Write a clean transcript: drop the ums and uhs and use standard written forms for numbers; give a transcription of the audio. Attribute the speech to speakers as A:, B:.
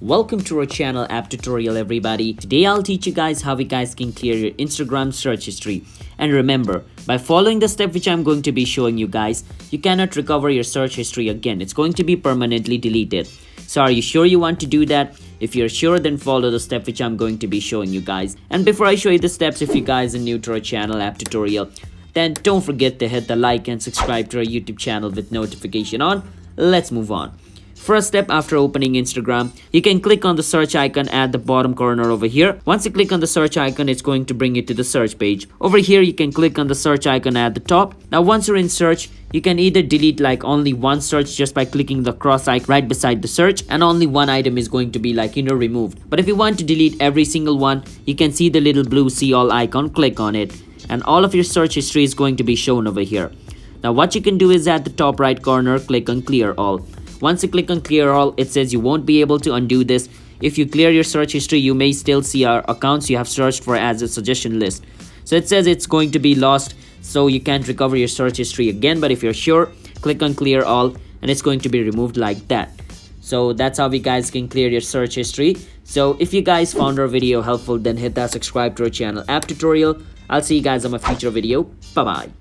A: Welcome to our channel app tutorial everybody. Today I'll teach you guys how you guys can clear your Instagram search history. And remember, by following the step which I'm going to be showing you guys, you cannot recover your search history again. It's going to be permanently deleted. So are you sure you want to do that? If you're sure, then follow the step which I'm going to be showing you guys. And before I show you the steps, if you guys are new to our channel app tutorial, then don't forget to hit the like and subscribe to our YouTube channel with notification on. Let's move on. First step, after opening Instagram, you can click on the search icon at the bottom corner over here. Once you click on the search icon, it's going to bring you to the search page. Over here, you can click on the search icon at the top. Now, once you're in search, you can either delete like only one search just by clicking the cross icon right beside the search, and only one item is going to be like removed. But if you want to delete every single one, you can see the little blue see all icon, click on it, and all of your search history is going to be shown over here. Now what you can do is at the top right corner, click on clear all. Once you click on clear all, it says you won't be able to undo this. If you clear your search history, you may still see our accounts you have searched for as a suggestion list. So it says it's going to be lost, so you can't recover your search history again. But if you're sure, click on clear all and it's going to be removed like that. So that's how you guys can clear your search history. So if you guys found our video helpful, then hit that subscribe to our channel app tutorial. I'll see you guys on my future video. Bye bye.